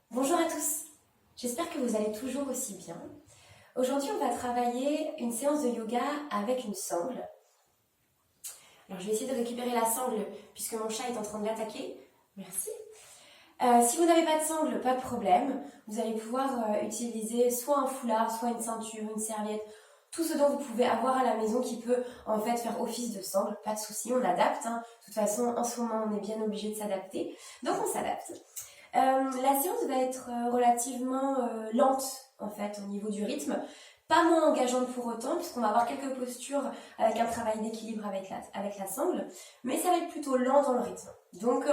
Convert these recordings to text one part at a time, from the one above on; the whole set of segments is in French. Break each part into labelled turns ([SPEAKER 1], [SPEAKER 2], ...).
[SPEAKER 1] Bonjour à tous, j'espère que vous allez toujours aussi bien. Aujourd'hui, on va travailler une séance de yoga avec une sangle. Alors, je vais essayer de récupérer la sangle puisque mon chat est en train de l'attaquer. Merci. Si vous n'avez pas de sangle, pas de problème. Vous allez pouvoir utiliser soit un foulard, soit une ceinture, une serviette, tout ce dont vous pouvez avoir à la maison qui peut en fait faire office de sangle. Pas de souci, on adapte. De toute façon, en ce moment, on est bien obligé de s'adapter. Donc, on s'adapte. La séance va être relativement lente en fait au niveau du rythme, pas moins engageante pour autant puisqu'on va avoir quelques postures avec un travail d'équilibre avec la sangle, mais ça va être plutôt lent dans le rythme. Donc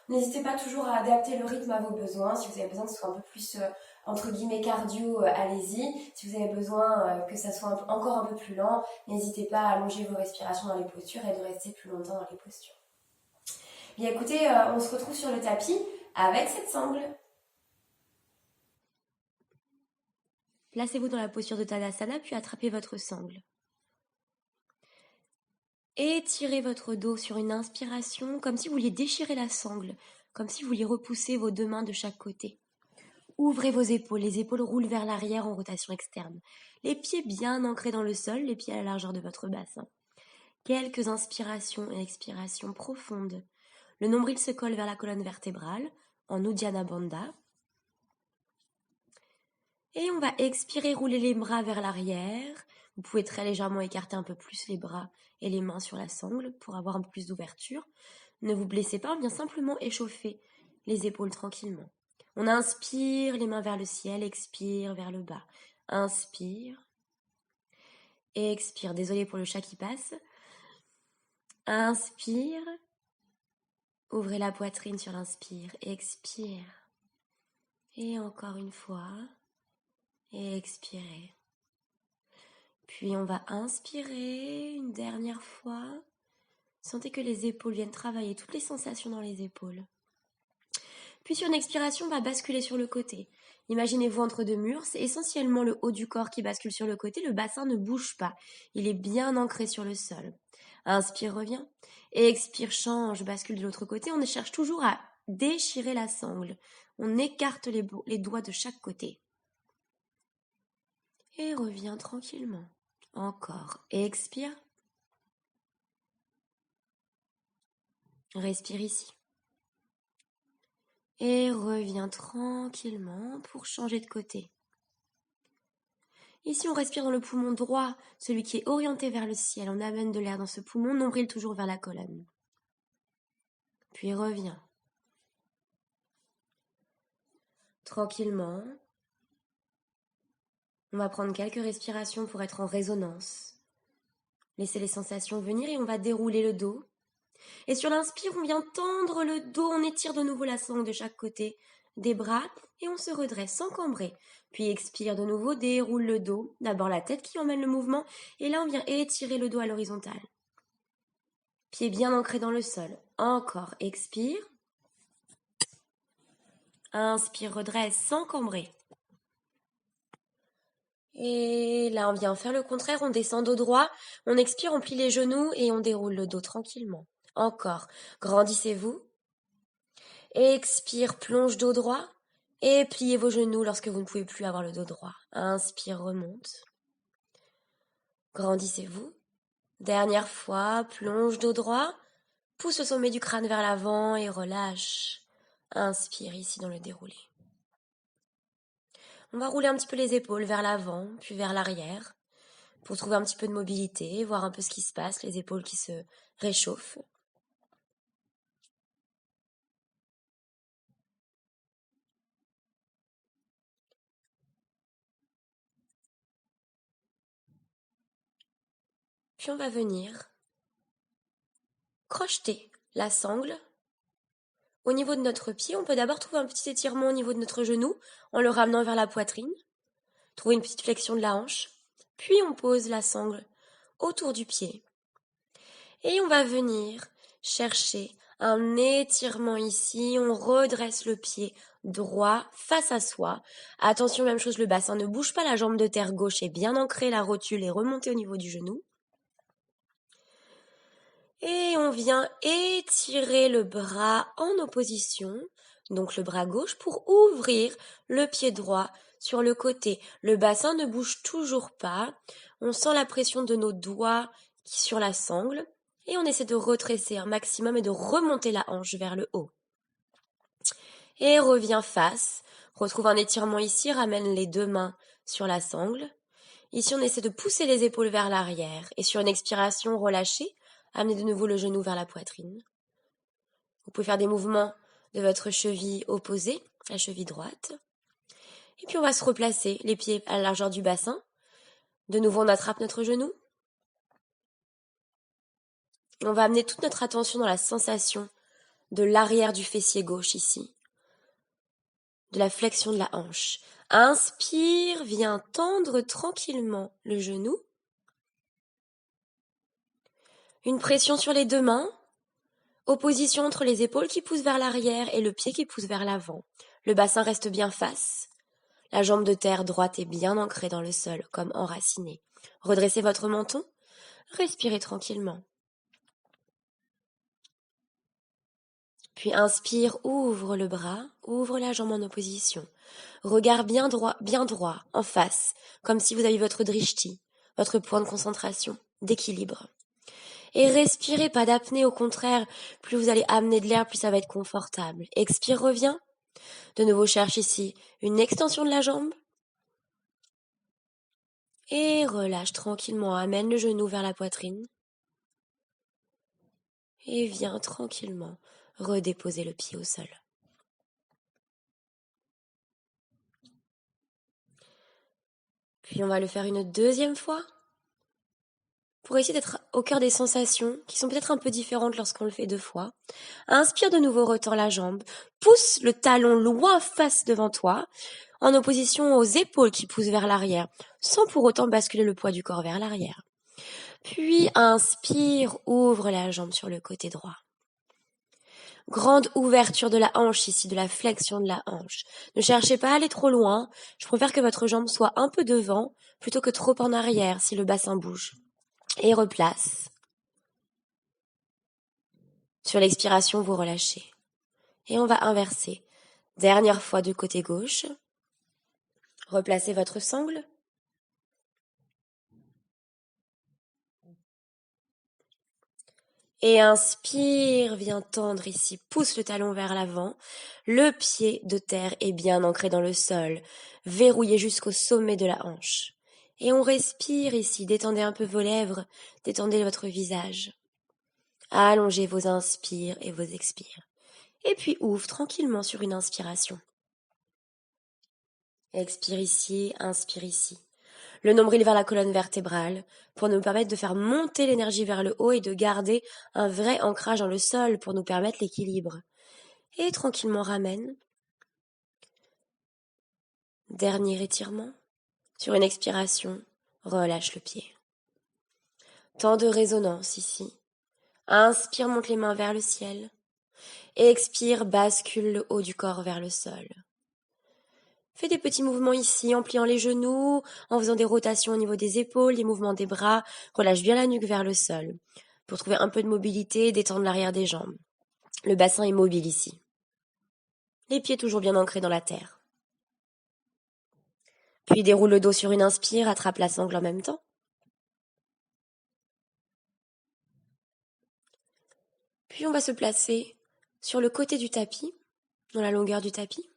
[SPEAKER 1] n'hésitez pas toujours à adapter le rythme à vos besoins. Si vous avez besoin que ce soit un peu plus entre guillemets cardio, allez-y. Si vous avez besoin que ça soit encore un peu plus lent, n'hésitez pas à allonger vos respirations dans les postures et de rester plus longtemps dans les postures. Bien écoutez, on se retrouve sur le tapis avec cette sangle.
[SPEAKER 2] Placez-vous dans la posture de Tadasana, puis attrapez votre sangle. Étirez votre dos sur une inspiration, comme si vous vouliez déchirer la sangle, comme si vous vouliez repousser vos deux mains de chaque côté. Ouvrez vos épaules, les épaules roulent vers l'arrière en rotation externe. Les pieds bien ancrés dans le sol, les pieds à la largeur de votre bassin. Quelques inspirations et expirations profondes. Le nombril se colle vers la colonne vertébrale, en Uddiyana Bandha. Et on va expirer, rouler les bras vers l'arrière. Vous pouvez très légèrement écarter un peu plus les bras et les mains sur la sangle pour avoir un peu plus d'ouverture. Ne vous blessez pas, on vient simplement échauffer les épaules tranquillement. On inspire, les mains vers le ciel, expire vers le bas. Inspire. Expire, désolé pour le chat qui passe. Inspire. Ouvrez la poitrine sur l'inspire. Expire. Et encore une fois. Et expirez. Puis on va inspirer une dernière fois. Sentez que les épaules viennent travailler, toutes les sensations dans les épaules. Puis sur une expiration, on va basculer sur le côté. Imaginez-vous entre deux murs, c'est essentiellement le haut du corps qui bascule sur le côté, le bassin ne bouge pas, il est bien ancré sur le sol. Inspire, reviens. Et expire, change, bascule de l'autre côté. On cherche toujours à déchirer la sangle. On écarte les doigts de chaque côté. Et reviens tranquillement. Encore. Expire. Respire ici. Et reviens tranquillement pour changer de côté. Ici, on respire dans le poumon droit, celui qui est orienté vers le ciel. On amène de l'air dans ce poumon, nombril toujours vers la colonne. Puis reviens. Tranquillement. On va prendre quelques respirations pour être en résonance. Laissez les sensations venir et on va dérouler le dos. Et sur l'inspire, on vient tendre le dos, on étire de nouveau la sangle de chaque côté des bras et on se redresse sans cambrer. Puis expire de nouveau, déroule le dos, d'abord la tête qui emmène le mouvement et là on vient étirer le dos à l'horizontale. Pieds bien ancrés dans le sol. Encore, expire. Inspire, redresse sans cambrer. Et là, on vient faire le contraire, on descend dos droit, on expire, on plie les genoux et on déroule le dos tranquillement. Encore, grandissez-vous. Expire, plonge dos droit et pliez vos genoux lorsque vous ne pouvez plus avoir le dos droit. Inspire, remonte. Grandissez-vous. Dernière fois, plonge dos droit, pousse le sommet du crâne vers l'avant et relâche. Inspire ici dans le déroulé. On va rouler un petit peu les épaules vers l'avant, puis vers l'arrière, pour trouver un petit peu de mobilité, voir un peu ce qui se passe, les épaules qui se réchauffent. Puis on va venir crocheter la sangle. Au niveau de notre pied, on peut d'abord trouver un petit étirement au niveau de notre genou en le ramenant vers la poitrine. Trouver une petite flexion de la hanche. Puis on pose la sangle autour du pied. Et on va venir chercher un étirement ici. On redresse le pied droit face à soi. Attention, même chose, le bassin ne bouge pas. La jambe de terre gauche est bien ancrée. La rotule est remontée au niveau du genou. on vient étirer le bras en opposition, donc le bras gauche, pour ouvrir le pied droit sur le côté. Le bassin ne bouge toujours pas. On sent la pression de nos doigts sur la sangle et on essaie de retresser un maximum et de remonter la hanche vers le haut. Et reviens face. Retrouve un étirement ici, ramène les deux mains sur la sangle. Ici, on essaie de pousser les épaules vers l'arrière et sur une expiration, relâchez. Amenez de nouveau le genou vers la poitrine. Vous pouvez faire des mouvements de votre cheville opposée, la cheville droite. Et puis on va se replacer, les pieds à la largeur du bassin. De nouveau, on attrape notre genou. Et on va amener toute notre attention dans la sensation de l'arrière du fessier gauche ici, de la flexion de la hanche. Inspire, viens tendre tranquillement le genou. Une pression sur les deux mains. Opposition entre les épaules qui poussent vers l'arrière et le pied qui pousse vers l'avant. Le bassin reste bien face. La jambe de terre droite est bien ancrée dans le sol, comme enracinée. Redressez votre menton. Respirez tranquillement. Puis inspire, ouvre le bras, ouvre la jambe en opposition. Regard bien droit, en face, comme si vous aviez votre drishti, votre point de concentration, d'équilibre. Et respirez, pas d'apnée, au contraire, plus vous allez amener de l'air, plus ça va être confortable. Expire, reviens. De nouveau, cherche ici une extension de la jambe. Et relâche tranquillement, amène le genou vers la poitrine. Et viens tranquillement redéposer le pied au sol. Puis on va le faire une deuxième fois pour essayer d'être au cœur des sensations qui sont peut-être un peu différentes lorsqu'on le fait deux fois. Inspire de nouveau, retends la jambe, pousse le talon loin face devant toi, en opposition aux épaules qui poussent vers l'arrière, sans pour autant basculer le poids du corps vers l'arrière. Puis inspire, ouvre la jambe sur le côté droit. Grande ouverture de la hanche ici, de la flexion de la hanche. Ne cherchez pas à aller trop loin. Je préfère que votre jambe soit un peu devant plutôt que trop en arrière si le bassin bouge. Et replace. Sur l'expiration, vous relâchez. Et on va inverser. Dernière fois du côté gauche. Replacez votre sangle. Et inspire, viens tendre ici, pousse le talon vers l'avant. Le pied de terre est bien ancré dans le sol, verrouillé jusqu'au sommet de la hanche. Et on respire ici, détendez un peu vos lèvres, détendez votre visage. Allongez vos inspires et vos expires. Et puis ouvre tranquillement sur une inspiration. Expire ici, inspire ici. Le nombril vers la colonne vertébrale pour nous permettre de faire monter l'énergie vers le haut et de garder un vrai ancrage dans le sol pour nous permettre l'équilibre. Et tranquillement ramène. Dernier étirement. Sur une expiration, relâche le pied. Temps de résonance ici. Inspire, monte les mains vers le ciel. Expire, bascule le haut du corps vers le sol. Fais des petits mouvements ici en pliant les genoux, en faisant des rotations au niveau des épaules, des mouvements des bras. Relâche bien la nuque vers le sol pour trouver un peu de mobilité et détendre l'arrière des jambes. Le bassin est mobile ici. Les pieds toujours bien ancrés dans la terre. Puis déroule le dos sur une inspire, attrape la sangle en même temps. Puis on va se placer sur le côté du tapis, dans la longueur du tapis.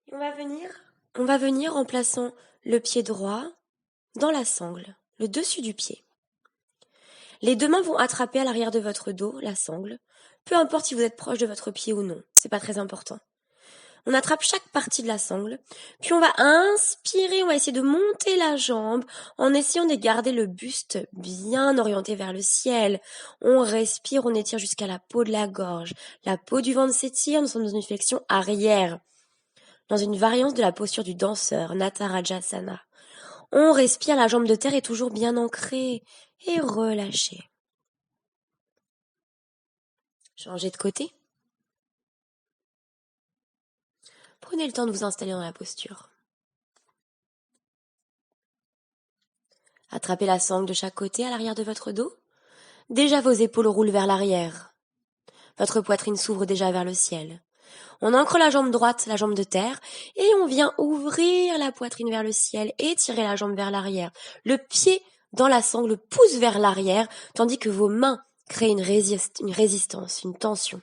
[SPEAKER 2] Et on va venir en plaçant le pied droit dans la sangle, le dessus du pied. Les deux mains vont attraper à l'arrière de votre dos la sangle, peu importe si vous êtes proche de votre pied ou non, c'est pas très important. On attrape chaque partie de la sangle, puis on va inspirer, on va essayer de monter la jambe en essayant de garder le buste bien orienté vers le ciel. On respire, on étire jusqu'à la peau de la gorge. La peau du ventre s'étire, nous sommes dans une flexion arrière, dans une variante de la posture du danseur, Natarajasana. On respire, la jambe de terre est toujours bien ancrée et relâchée. Changez de côté. Prenez le temps de vous installer dans la posture. Attrapez la sangle de chaque côté à l'arrière de votre dos. Déjà vos épaules roulent vers l'arrière. Votre poitrine s'ouvre déjà vers le ciel. On ancre la jambe droite, la jambe de terre, et on vient ouvrir la poitrine vers le ciel et tirer la jambe vers l'arrière. Le pied dans la sangle pousse vers l'arrière, tandis que vos mains créent une résistance, une tension.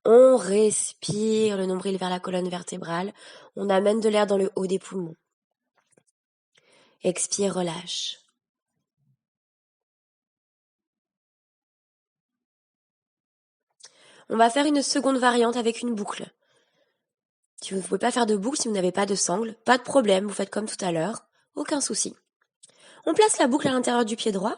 [SPEAKER 2] On respire le nombril vers la colonne vertébrale. On amène de l'air dans le haut des poumons. Expire, relâche. On va faire une seconde variante avec une boucle. Si vous ne pouvez pas faire de boucle, si vous n'avez pas de sangle, pas de problème, vous faites comme tout à l'heure, aucun souci. On place la boucle à l'intérieur du pied droit.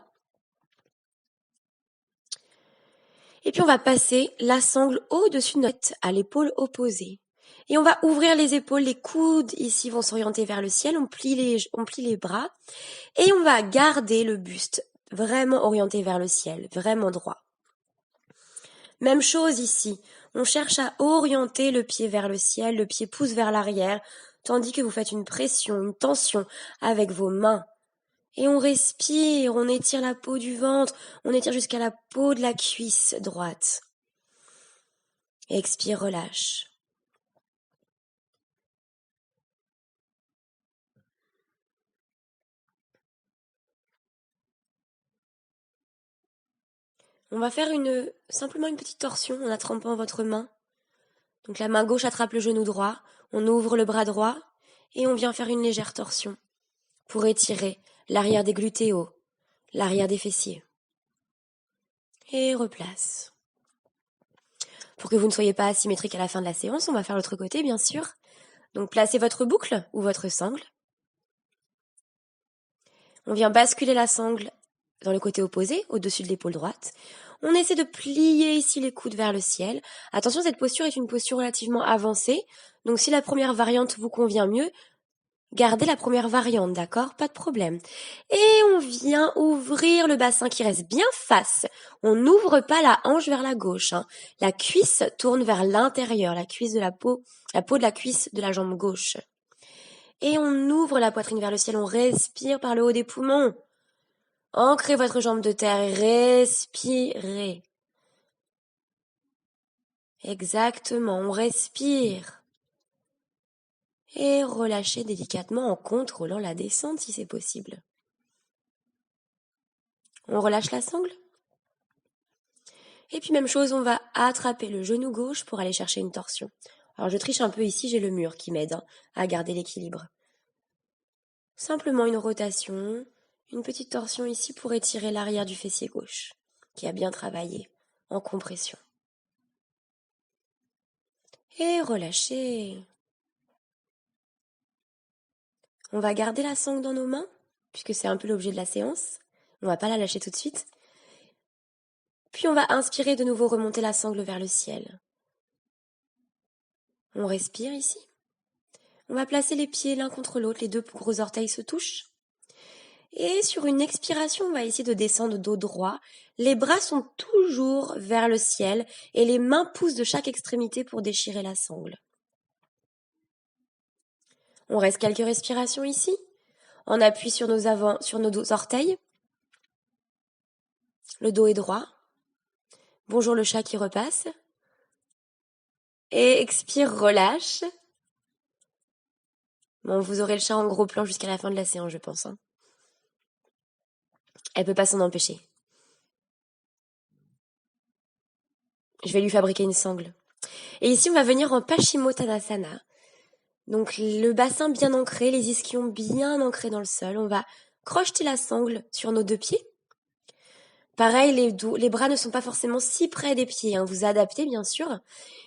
[SPEAKER 2] Et puis on va passer la sangle au-dessus de notre tête, à l'épaule opposée. Et on va ouvrir les épaules, les coudes ici vont s'orienter vers le ciel, on plie les bras. Et on va garder le buste vraiment orienté vers le ciel, vraiment droit. Même chose ici, on cherche à orienter le pied vers le ciel, le pied pousse vers l'arrière, tandis que vous faites une pression, une tension avec vos mains. Et on respire, on étire la peau du ventre, on étire jusqu'à la peau de la cuisse droite. Expire, relâche. On va faire simplement une petite torsion en attrapant votre main. Donc la main gauche attrape le genou droit, on ouvre le bras droit et on vient faire une légère torsion pour étirer l'arrière des glutéaux, l'arrière des fessiers. Et replace. Pour que vous ne soyez pas asymétrique à la fin de la séance, on va faire l'autre côté bien sûr. Donc placez votre boucle ou votre sangle. On vient basculer la sangle dans le côté opposé, au-dessus de l'épaule droite. On essaie de plier ici les coudes vers le ciel. Attention, cette posture est une posture relativement avancée. Donc si la première variante vous convient mieux, gardez la première variante, d'accord? Pas de problème. Et on vient ouvrir le bassin qui reste bien face. On n'ouvre pas la hanche vers la gauche. La cuisse tourne vers l'intérieur, la peau de la cuisse de la jambe gauche. Et on ouvre la poitrine vers le ciel, on respire par le haut des poumons. Ancrez votre jambe de terre et respirez. Exactement, on respire. Et relâchez délicatement en contrôlant la descente si c'est possible. On relâche la sangle. Et puis même chose, on va attraper le genou gauche pour aller chercher une torsion. Alors je triche un peu ici, j'ai le mur qui m'aide à garder l'équilibre. Simplement une rotation, une petite torsion ici pour étirer l'arrière du fessier gauche, qui a bien travaillé en compression. Et relâchez. On va garder la sangle dans nos mains, puisque c'est un peu l'objet de la séance. On va pas la lâcher tout de suite. Puis on va inspirer de nouveau, remonter la sangle vers le ciel. On respire ici. On va placer les pieds l'un contre l'autre, les deux gros orteils se touchent. Et sur une expiration, on va essayer de descendre dos droit. Les bras sont toujours vers le ciel et les mains poussent de chaque extrémité pour déchirer la sangle. On reste quelques respirations ici. On appuie sur nos orteils. Le dos est droit. Bonjour le chat qui repasse. Et expire, relâche. Bon, vous aurez le chat en gros plan jusqu'à la fin de la séance, je pense. Elle peut pas s'en empêcher. Je vais lui fabriquer une sangle. Et ici, on va venir en Paschimottanasana. Donc, le bassin bien ancré, les ischions bien ancrés dans le sol. On va crocheter la sangle sur nos deux pieds. Pareil, les bras ne sont pas forcément si près des pieds. Vous adaptez, bien sûr.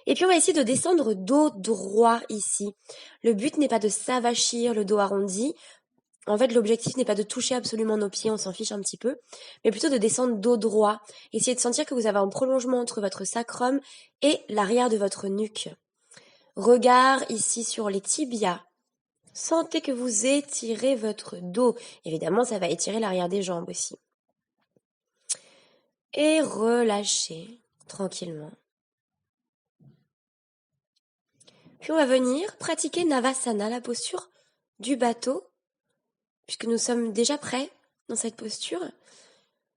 [SPEAKER 2] Et puis, on va essayer de descendre dos droit ici. Le but n'est pas de s'avachir, le dos arrondi. En fait, l'objectif n'est pas de toucher absolument nos pieds, on s'en fiche un petit peu, mais plutôt de descendre dos droit. Essayez de sentir que vous avez un prolongement entre votre sacrum et l'arrière de votre nuque. Regard ici sur les tibias. Sentez que vous étirez votre dos. Évidemment, ça va étirer l'arrière des jambes aussi. Et relâchez tranquillement. Puis on va venir pratiquer Navasana, la posture du bateau, puisque nous sommes déjà prêts dans cette posture.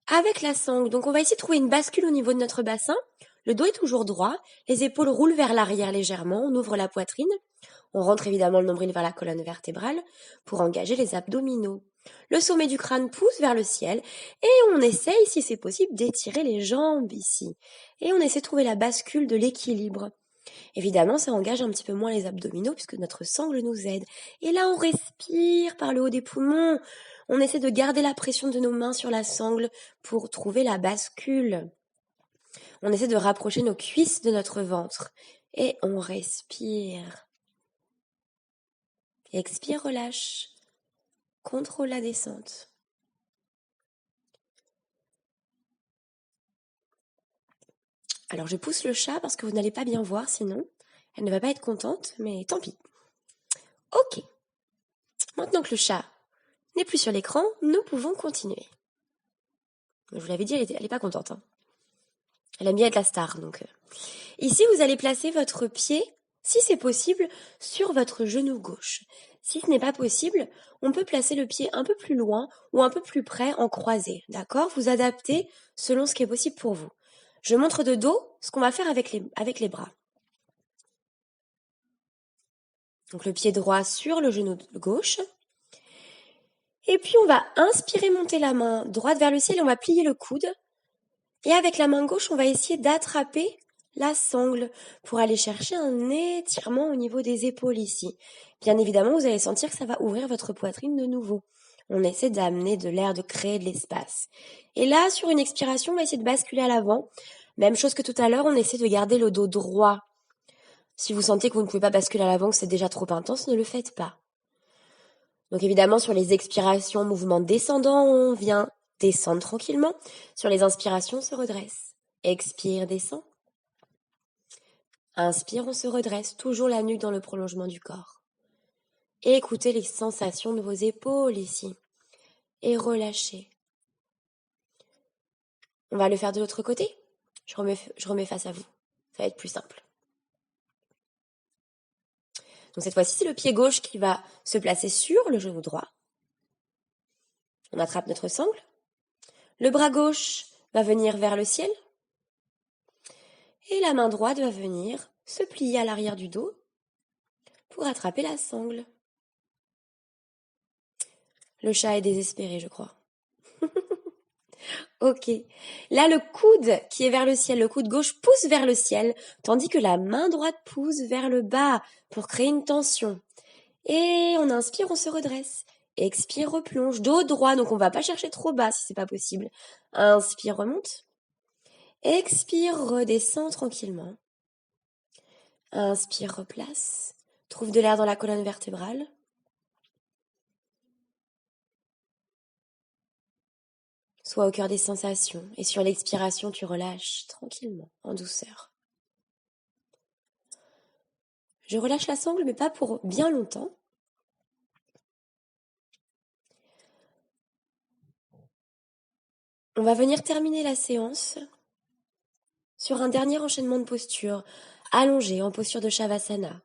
[SPEAKER 2] avec la sangle. Donc on va essayer de trouver une bascule au niveau de notre bassin. Le dos est toujours droit, les épaules roulent vers l'arrière légèrement, on ouvre la poitrine, on rentre évidemment le nombril vers la colonne vertébrale pour engager les abdominaux. Le sommet du crâne pousse vers le ciel et on essaye, si c'est possible, d'étirer les jambes ici. Et on essaie de trouver la bascule de l'équilibre. Évidemment, ça engage un petit peu moins les abdominaux puisque notre sangle nous aide. Et là, on respire par le haut des poumons. On essaie de garder la pression de nos mains sur la sangle pour trouver la bascule. On essaie de rapprocher nos cuisses de notre ventre. Et on respire. Expire, relâche. Contrôle la descente. Alors je pousse le chat parce que vous n'allez pas bien voir sinon. Elle ne va pas être contente, mais tant pis. Ok. Maintenant que le chat n'est plus sur l'écran, nous pouvons continuer. Je vous l'avais dit, elle est pas contente. Hein. Elle aime bien être la star, donc. Ici, vous allez placer votre pied, si c'est possible, sur votre genou gauche. Si ce n'est pas possible, on peut placer le pied un peu plus loin ou un peu plus près en croisé, d'accord? Vous adaptez selon ce qui est possible pour vous. Je montre de dos ce qu'on va faire avec les bras. Donc le pied droit sur le genou gauche. Et puis on va inspirer, monter la main droite vers le ciel et on va plier le coude. Et avec la main gauche, on va essayer d'attraper la sangle pour aller chercher un étirement au niveau des épaules ici. Bien évidemment, vous allez sentir que ça va ouvrir votre poitrine de nouveau. On essaie d'amener de l'air, de créer de l'espace. Et là, sur une expiration, on va essayer de basculer à l'avant. Même chose que tout à l'heure, on essaie de garder le dos droit. Si vous sentez que vous ne pouvez pas basculer à l'avant, que c'est déjà trop intense, ne le faites pas. Donc évidemment, sur les expirations, mouvement descendant, on vient descendre tranquillement. Sur les inspirations, on se redresse. Expire, descend. Inspire, on se redresse, toujours la nuque dans le prolongement du corps. Et écoutez les sensations de vos épaules ici. Et relâchez. On va le faire de l'autre côté. Je remets face à vous. Ça va être plus simple. Donc cette fois-ci, c'est le pied gauche qui va se placer sur le genou droit. On attrape notre sangle. Le bras gauche va venir vers le ciel. Et la main droite va venir se plier à l'arrière du dos pour attraper la sangle. Le chat est désespéré, je crois. Ok. Là, le coude qui est vers le ciel, le coude gauche pousse vers le ciel, tandis que la main droite pousse vers le bas pour créer une tension. Et on inspire, on se redresse. Expire, replonge. Dos droit, donc on va pas chercher trop bas si c'est pas possible. Inspire, remonte. Expire, redescend tranquillement. Inspire, replace. Trouve de l'air dans la colonne vertébrale. Sois au cœur des sensations. Et sur l'expiration, tu relâches tranquillement, en douceur. Je relâche la sangle, mais pas pour bien longtemps. On va venir terminer la séance sur un dernier enchaînement de postures, allongé en posture de Shavasana.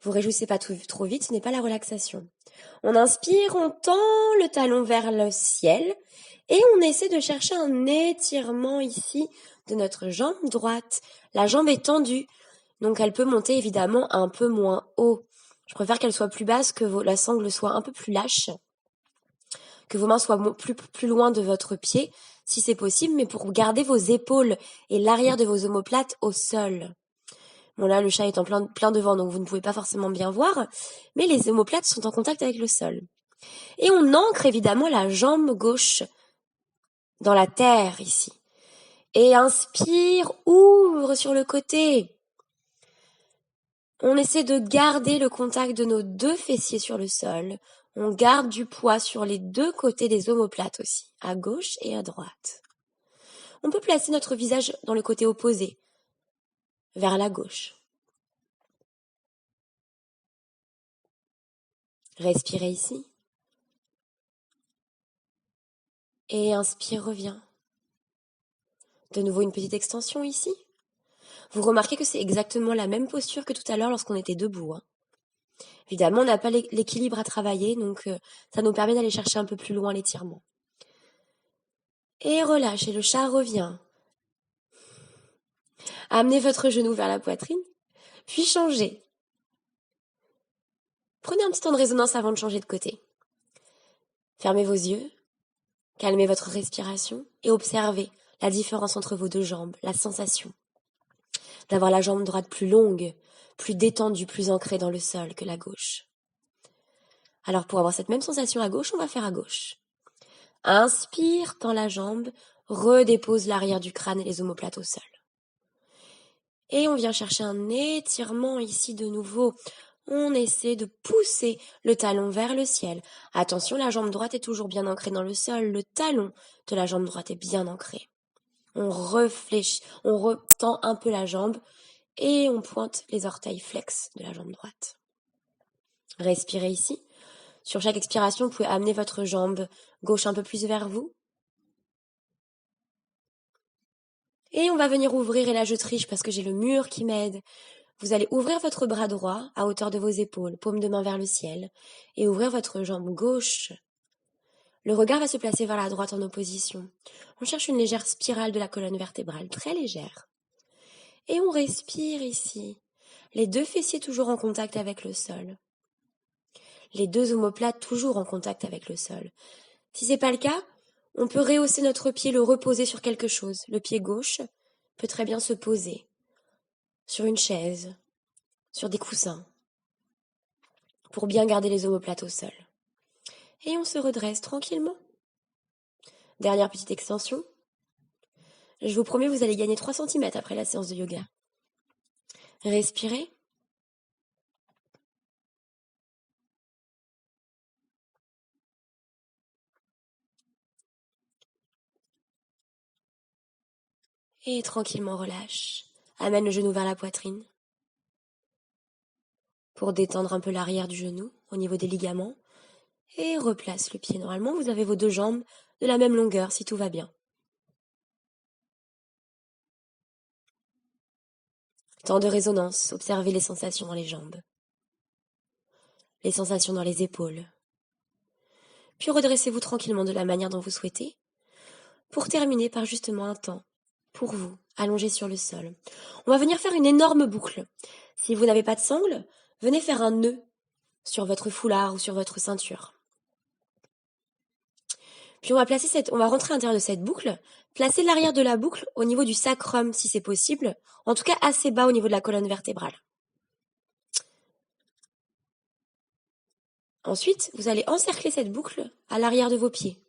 [SPEAKER 2] Vous réjouissez pas trop vite, ce n'est pas la relaxation. On inspire, on tend le talon vers le ciel et on essaie de chercher un étirement ici de notre jambe droite. La jambe est tendue, donc elle peut monter évidemment un peu moins haut. Je préfère qu'elle soit plus basse, que la sangle soit un peu plus lâche, que vos mains soient plus loin de votre pied, si c'est possible, mais pour garder vos épaules et l'arrière de vos omoplates au sol. Bon là, le chat est en plein devant, donc vous ne pouvez pas forcément bien voir, mais les omoplates sont en contact avec le sol. Et on ancre évidemment la jambe gauche dans la terre ici. Et inspire, ouvre sur le côté. On essaie de garder le contact de nos deux fessiers sur le sol. On garde du poids sur les deux côtés des omoplates aussi, à gauche et à droite. On peut placer notre visage dans le côté opposé, vers la gauche. Respirez ici. Et inspire, reviens. De nouveau une petite extension ici. Vous remarquez que c'est exactement la même posture que tout à l'heure lorsqu'on était debout. Hein. Évidemment, on n'a pas l'équilibre à travailler, donc ça nous permet d'aller chercher un peu plus loin l'étirement. Et relâchez, le chat revient. Amenez votre genou vers la poitrine, puis changez. Prenez un petit temps de résonance avant de changer de côté. Fermez vos yeux, calmez votre respiration et observez la différence entre vos deux jambes, la sensation d'avoir la jambe droite plus longue, plus détendue, plus ancrée dans le sol que la gauche. Alors pour avoir cette même sensation à gauche, on va faire à gauche. Inspire, tend la jambe, redépose l'arrière du crâne et les omoplates au sol. Et on vient chercher un étirement ici de nouveau. On essaie de pousser le talon vers le ciel. Attention, la jambe droite est toujours bien ancrée dans le sol. Le talon de la jambe droite est bien ancré. On réfléchit, on retend un peu la jambe et on pointe les orteils flex de la jambe droite. Respirez ici. Sur chaque expiration, vous pouvez amener votre jambe gauche un peu plus vers vous. Et on va venir ouvrir, et là je triche parce que j'ai le mur qui m'aide. Vous allez ouvrir votre bras droit à hauteur de vos épaules, paume de main vers le ciel, et ouvrir votre jambe gauche. Le regard va se placer vers la droite en opposition. On cherche une légère spirale de la colonne vertébrale, très légère. Et on respire ici. Les deux fessiers toujours en contact avec le sol. Les deux omoplates toujours en contact avec le sol. Si c'est pas le cas, on peut rehausser notre pied, le reposer sur quelque chose. Le pied gauche peut très bien se poser sur une chaise, sur des coussins, pour bien garder les omoplates au sol. Et on se redresse tranquillement. Dernière petite extension. Je vous promets, vous allez gagner 3 cm après la séance de yoga. Respirez. Et tranquillement relâche. Amène le genou vers la poitrine pour détendre un peu l'arrière du genou au niveau des ligaments. Et replace le pied. Normalement, vous avez vos deux jambes de la même longueur si tout va bien. Temps de résonance, observez les sensations dans les jambes, les sensations dans les épaules. Puis redressez-vous tranquillement de la manière dont vous souhaitez, pour terminer par justement un temps pour vous, allongé sur le sol. On va venir faire une énorme boucle. Si vous n'avez pas de sangle, venez faire un nœud sur votre foulard ou sur votre ceinture. Puis on va rentrer à l'intérieur de cette boucle, placer l'arrière de la boucle au niveau du sacrum si c'est possible, en tout cas assez bas au niveau de la colonne vertébrale. Ensuite, vous allez encercler cette boucle à l'arrière de vos pieds.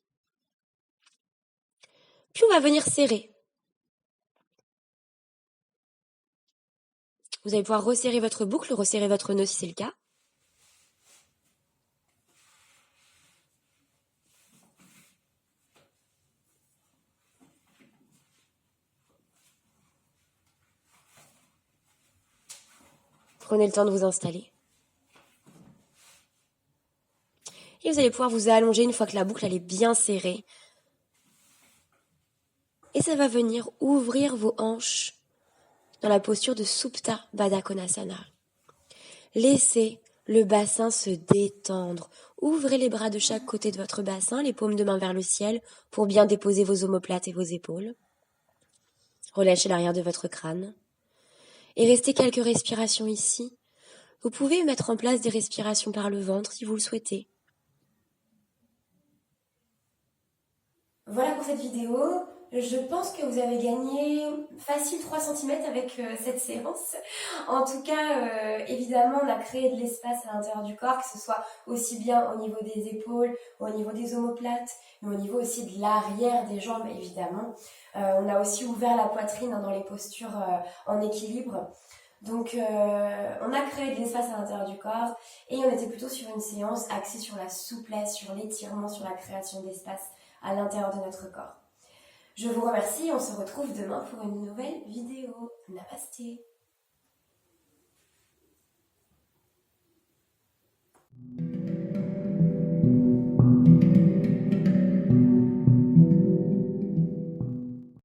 [SPEAKER 2] Puis on va venir serrer. Vous allez pouvoir resserrer votre boucle, resserrer votre nœud si c'est le cas. Prenez le temps de vous installer. Et vous allez pouvoir vous allonger une fois que la boucle elle est bien serrée. Et ça va venir ouvrir vos hanches dans la posture de Supta Baddha Konasana. Laissez le bassin se détendre. Ouvrez les bras de chaque côté de votre bassin, les paumes de main vers le ciel pour bien déposer vos omoplates et vos épaules. Relâchez l'arrière de votre crâne. Et restez quelques respirations ici. Vous pouvez mettre en place des respirations par le ventre si vous le souhaitez.
[SPEAKER 1] Voilà pour cette vidéo. Je pense que vous avez gagné facile 3 cm avec cette séance. En tout cas, évidemment, on a créé de l'espace à l'intérieur du corps, que ce soit aussi bien au niveau des épaules, au niveau des omoplates, mais au niveau aussi de l'arrière des jambes, évidemment. On a aussi ouvert la poitrine dans les postures en équilibre. Donc, on a créé de l'espace à l'intérieur du corps et on était plutôt sur une séance axée sur la souplesse, sur l'étirement, sur la création d'espace à l'intérieur de notre corps. Je vous remercie, on se retrouve demain pour une nouvelle vidéo. Namasté.